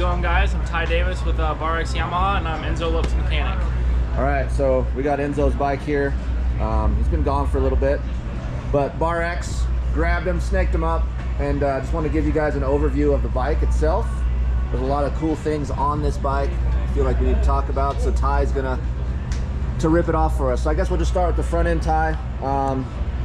going, guys? I'm Ty Davis with Bar X Yamaha, and I'm Enzo Lopes mechanic. All right, so we got Enzo's bike here. He's been gone for a little bit, but Bar X grabbed him, snaked him up, and just want to give you guys an overview of the bike itself. There's a lot of cool things on this bike I feel like we need to talk about, so Ty's gonna rip it off for us. So I guess we'll just start with the front end, Ty.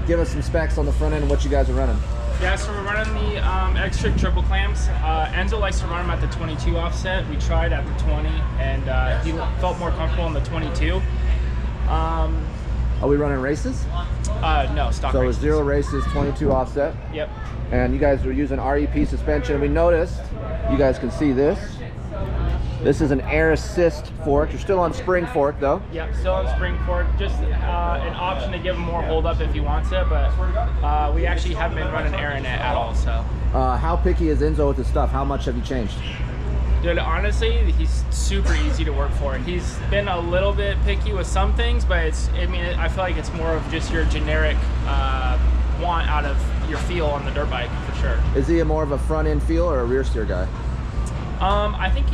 Give us some specs on the front end and what you guys are running. Yeah, so we're running the X triple clamps. Enzo likes to run them at the 22 offset. We tried at the 20, and he felt more comfortable in the 22. Are we running races? No, stock so races. 0 races, 22 offset. Yep. And you guys were using REP suspension. We noticed, you guys can see this. This is an air assist fork. You're still on spring fork though. Yep, still on spring fork. Just an option to give him more hold up if he wants it, but we actually haven't been running air in it at all. So. How picky is Enzo with his stuff? How much have you changed? Dude, honestly, he's super easy to work for. He's been a little bit picky with some things, but I feel like it's more of just your generic want out of your feel on the dirt bike for sure. Is he more of a front end feel or a rear steer guy? I think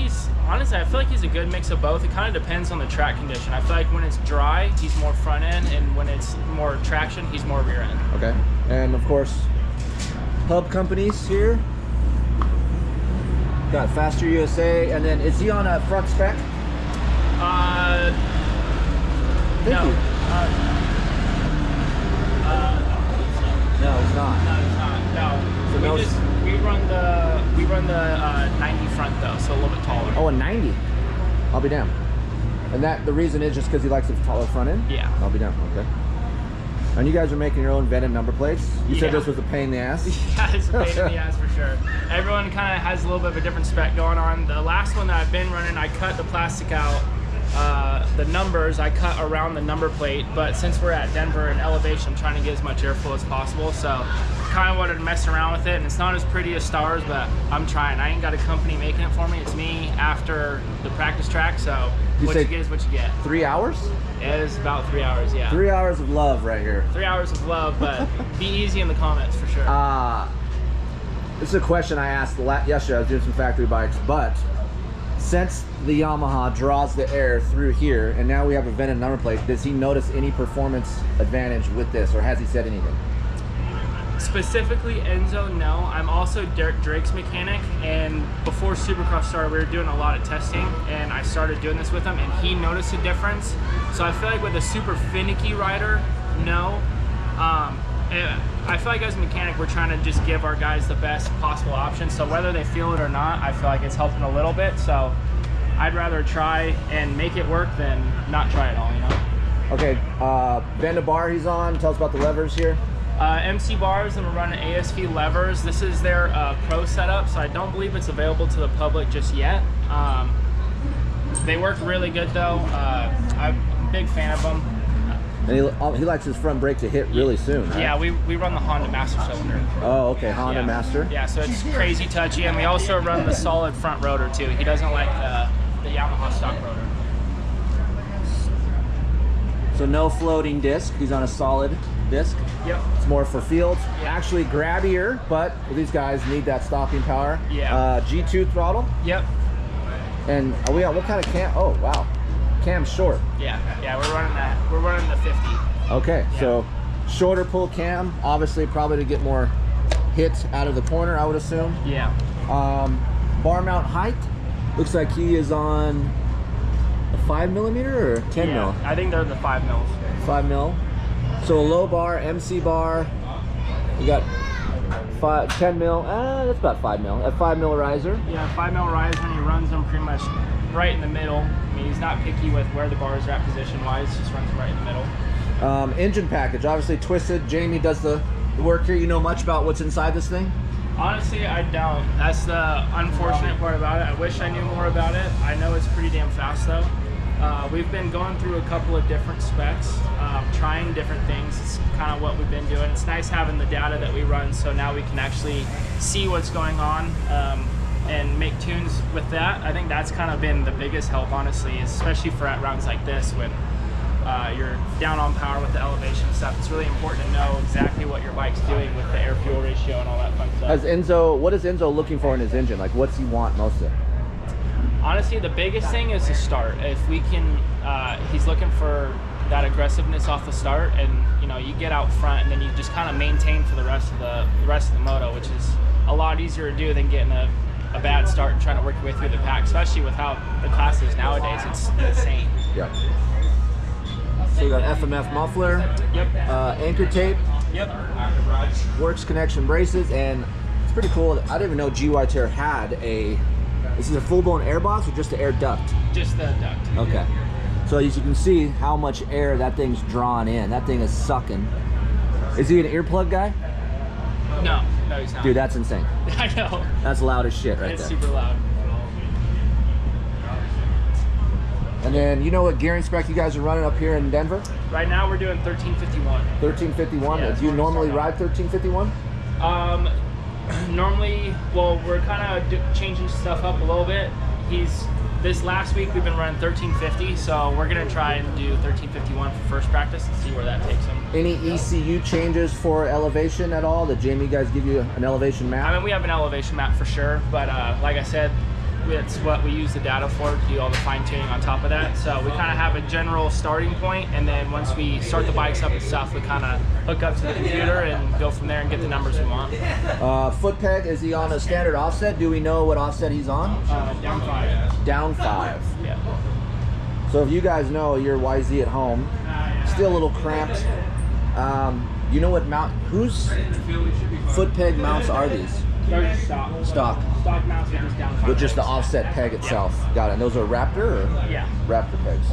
honestly, I feel like he's a good mix of both. It kind of depends on the track condition. I feel like when it's dry, he's more front end, and when it's more traction, he's more rear end. Okay. And of course, hub companies here. Got Faster USA, and then is he on a front spec? No. No, it's not. No, it's not. No. So we run the 90 front though, so a little bit taller. Oh, a 90. I'll be damned. And the reason is just because he likes a taller front end? Yeah. I'll be damned. Okay. And you guys are making your own vented number plates. You said this was a pain in the ass. Yeah, it's a pain in the ass for sure. Everyone kind of has a little bit of a different spec going on. The last one that I've been running, I cut the plastic out. The numbers I cut around the number plate, but since we're at Denver and elevation, I'm trying to get as much airflow as possible, so kind of wanted to mess around with it. And it's not as pretty as stars, but I'm trying. I ain't got a company making it for me. It's me after the practice track, so what you get is what you get. 3 hours? It is about 3 hours, yeah. 3 hours of love right here. 3 hours of love, but be easy in the comments for sure. This is a question I asked yesterday. I was doing some factory bikes, but since the Yamaha draws the air through here, and now we have a vented number plate, does he notice any performance advantage with this, or has he said anything? Specifically Enzo, no. I'm also Drake's mechanic, and before Supercross started, we were doing a lot of testing, and I started doing this with him, and he noticed a difference. So I feel like with a super finicky rider, no. I feel like as a mechanic, we're trying to just give our guys the best possible option. So whether they feel it or not, I feel like it's helping a little bit. So I'd rather try and make it work than not try at all, you know? Okay, bend a bar he's on. Tell us about the levers here. MC bars, and we're running ASV levers. This is their pro setup, so I don't believe it's available to the public just yet. They work really good though. I'm a big fan of them. And he likes his front brake to hit really soon, right? Yeah, we run the Honda Master Cylinder. Oh, okay, Honda Master. Yeah, so it's crazy touchy, and we also run the solid front rotor too. He doesn't like the Yamaha stock rotor. So no floating disc, he's on a solid disc. Yep. It's more for field. Actually grabbier, but these guys need that stopping power. Yeah. G2 throttle. Yep. And are we on what kind of cam? Oh, wow. Cam short. Yeah, we're running that. We're running the 50. Okay, yeah. So shorter pull cam, obviously probably to get more hits out of the corner, I would assume. Yeah. Bar mount height, looks like he is on a 5mm or 10 mil? I think they're the 5 mils. 5 mil. So a low bar, MC bar, you got 10 mil, that's about 5 mil. A 5 mil riser. Yeah, 5 mil riser, and he runs them pretty much right in the middle. I mean, he's not picky with where the bars are at position-wise, just runs them right in the middle. Engine package, obviously twisted. Jamie does the work here. You know much about what's inside this thing? Honestly, I don't. That's the unfortunate part about it. I wish I knew more about it. I know it's pretty damn fast though. We've been going through a couple of different specs, trying different things. It's kind of what we've been doing. It's nice having the data that we run, so now we can actually see what's going on and make tunes with that. I think that's kind of been the biggest help, honestly, especially for at rounds like this when you're down on power with the elevation stuff. It's really important to know exactly what your bike's doing with the air-fuel ratio and all that fun stuff. What is Enzo looking for in his engine? Like, what's he want most of? Honestly, the biggest thing is the start. If we can, he's looking for that aggressiveness off the start, and you know, you get out front, and then you just kind of maintain for the rest of the moto, which is a lot easier to do than getting a bad start and trying to work your way through the pack, especially with how the class is nowadays. It's insane. Yep. So we got FMF muffler. Yep. Anchor tape. Yep. Works connection braces, and it's pretty cool. I didn't even know GY had a. This is a full-blown air box or just an air duct? Just the duct. Okay. So as you can see how much air that thing's drawing in. That thing is sucking. Is he an earplug guy? No, he's not. Dude, that's insane. I know. That's loud as shit right It's there. super loud. And then you know what gearing spec you guys are running up here in Denver? Right now we're doing 1351. 1351. Yeah, Do you normally ride 1351? Normally, well, we're kind of changing stuff up a little bit. This last week we've been running 1350, so we're gonna try and do 1351 for first practice and see where that takes him. Any ECU changes for elevation at all? Did Jamie guys give you an elevation map? I mean, we have an elevation map for sure, but like I said, it's what we use the data for to do all the fine tuning on top of that. So we kind of have a general starting point, and then once we start the bikes up and stuff, we kind of hook up to the computer and go from there and get the numbers we want. Foot peg, is he on a standard offset? Do we know what offset he's on? Down 5. Down 5. Yeah. So if you guys know your YZ at home, still a little cramped. You know what mount? Whose foot peg mounts are these? They're stock. Stock mounts are just down 5. With just the offset peg itself. Yeah. Got it. And those are Raptor or? Yeah. Raptor pegs.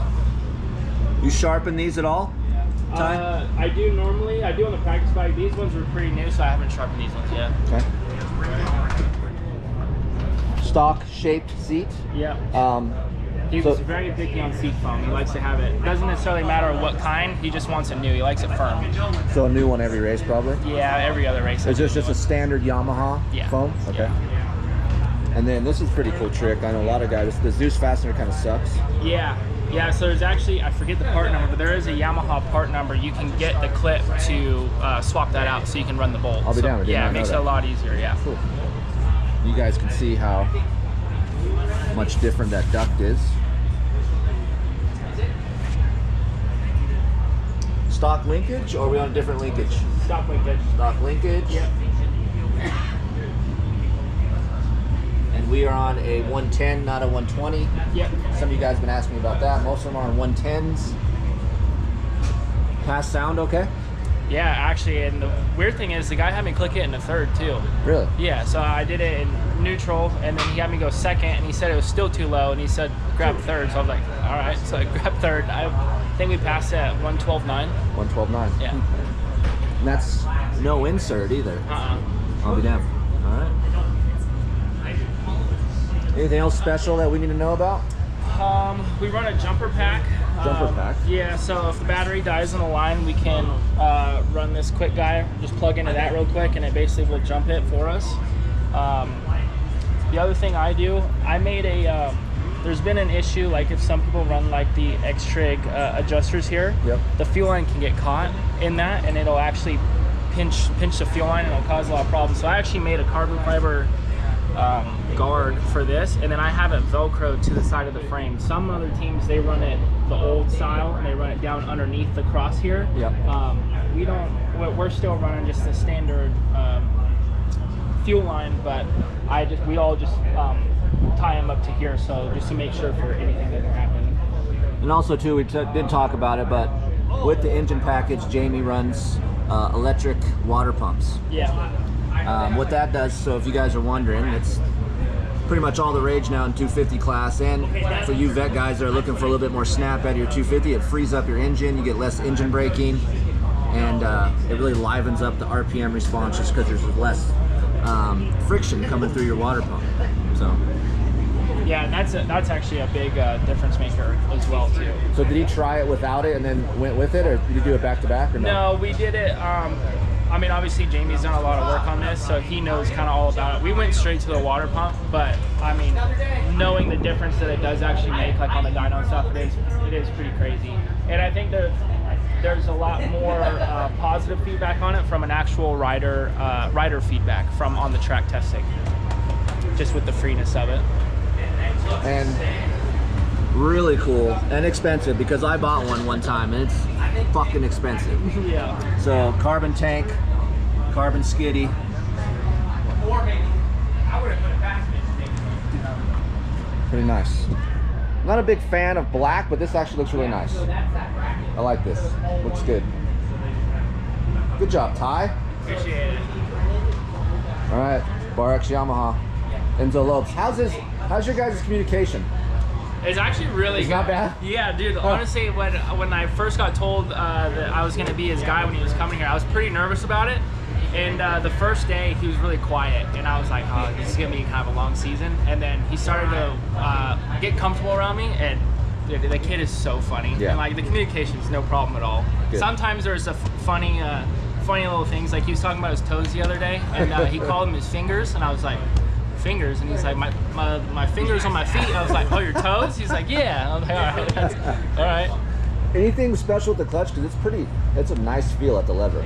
You sharpen these at all? Ty? I do normally. I do on the practice bike. These ones were pretty new, so I haven't sharpened these ones yet. Okay. Stock shaped seat. Yeah. He's So- very picky on seat foam. He likes to have it. Doesn't necessarily matter what kind. He just wants it new. He likes it firm. So a new one every race probably? Yeah, every other race. Is this just a standard Yamaha foam? Okay. Yeah. And then this is a pretty cool trick. I know a lot of guys, the Zeus fastener kind of sucks. Yeah. So there's actually, I forget the part number, but there is a Yamaha part number. You can get the clip to swap that out so you can run the bolt. I'll be down with it. Yeah, it makes it a lot easier, yeah. Cool. You guys can see how much different that duct is. Stock linkage, or are we on a different linkage? Stock linkage. Stock linkage. Yep. And we are on a 110, not a 120. Yep. Some of you guys have been asking me about that. Most of them are on 110s. Pass sound okay? Yeah, actually, and the weird thing is the guy had me click it in the third too. Really? Yeah, so I did it in neutral, and then he had me go second, and he said it was still too low, and he said grab third. So I was like, all right. So I grabbed third. I think we passed it at 112.9. 112.9. Yeah. And that's no insert either. I'll be damned. All right. Anything else special that we need to know about? We run a jumper pack. Jumper pack? Yeah, so if the battery dies on the line, we can run this quick guy, just plug into that real quick, and it basically will jump it for us. The other thing I do, I made a, there's been an issue, like if some people run like the X-Trig adjusters here, Yep. the fuel line can get caught in that, and it'll actually pinch the fuel line, and it'll cause a lot of problems. So I actually made a carbon fiber guard for this, and then I have it velcroed to the side of the frame. Some other teams, they run it the old style and they run it down underneath the cross here. Yep. We don't, we're still running just the standard fuel line, but we all just tie them up to here, so just to make sure for anything that can happen. And also too, we didn't talk about it, but with the engine package, Jamie runs electric water pumps. Yeah. What that does, so if you guys are wondering, it's pretty much all the rage now in 250 class, and for you vet guys that are looking for a little bit more snap out of your 250, it frees up your engine, you get less engine braking, and it really livens up the RPM response just because there's less friction coming through your water pump. So Yeah, and that's actually a big difference maker as well too. So did he try it without it and then went with it, or did you do it back to back, or no? No, we did it. I mean, obviously Jamie's done a lot of work on this, so he knows kind of all about it. We went straight to the water pump, but I mean, knowing the difference that it does actually make, like on the dyno and stuff, it is pretty crazy. And I think there's a lot more positive feedback on it from an actual rider feedback from on the track testing, just with the freeness of it. and really cool and expensive because I bought one time and it's fucking expensive. Yeah. So carbon tank, carbon skiddy. Pretty nice. Not a big fan of black, but this actually looks really nice. I like this. Looks good. Good job, Ty. Appreciate it. All right, Bar X Yamaha, Enzo Lopes. How's your guys' communication? It's actually really good. Not bad? Yeah, dude. Honestly, when I first got told that I was gonna be his guy when he was coming here, I was pretty nervous about it. And the first day, he was really quiet, and I was like, "Oh, this is gonna be kind of a long season." And then he started to get comfortable around me, and dude, the kid is so funny. Yeah. And like the communication is no problem at all. Good. Sometimes there's a funny little things. Like he was talking about his toes the other day, and he called them his fingers, and I was like, "Fingers?" And he's like, my fingers on my feet. I was like, "Oh, your toes?" He's like, "Yeah." I was like, "All right, that's, all right." Anything special with the clutch? Because it's a nice feel at the lever.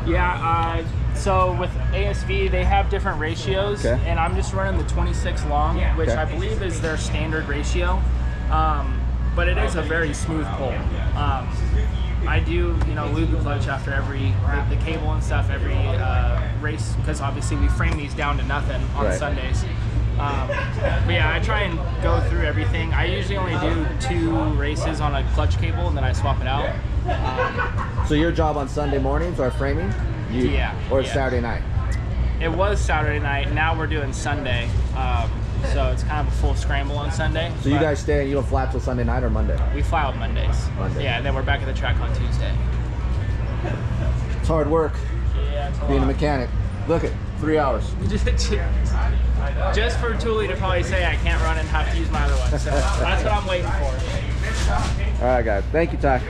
Yeah, so with ASV, they have different ratios, Okay. and I'm just running the 26 long, which Okay. I believe is their standard ratio, but it is a very smooth pull. I do, lube the clutch after the cable and stuff, every race, because obviously we frame these down to nothing on Right. Sundays. But yeah, I try and go through everything. I usually only do 2 races on a clutch cable, and then I swap it out. So your job on Sunday mornings are framing? Yeah, Or yeah. Saturday night? It was Saturday night. Now we're doing Sunday, so it's kind of a full scramble on Sunday. So you but guys stay and you don't fly till Sunday night or Monday? we fly out Mondays. Monday. Yeah, and then we're back at the track on Tuesday. It's hard work Yeah, it's being a mechanic. Look at 3 hours. Just for Thule to probably say I can't run and have to use my other one. So that's what I'm waiting for. All right, guys. Thank you, Ty.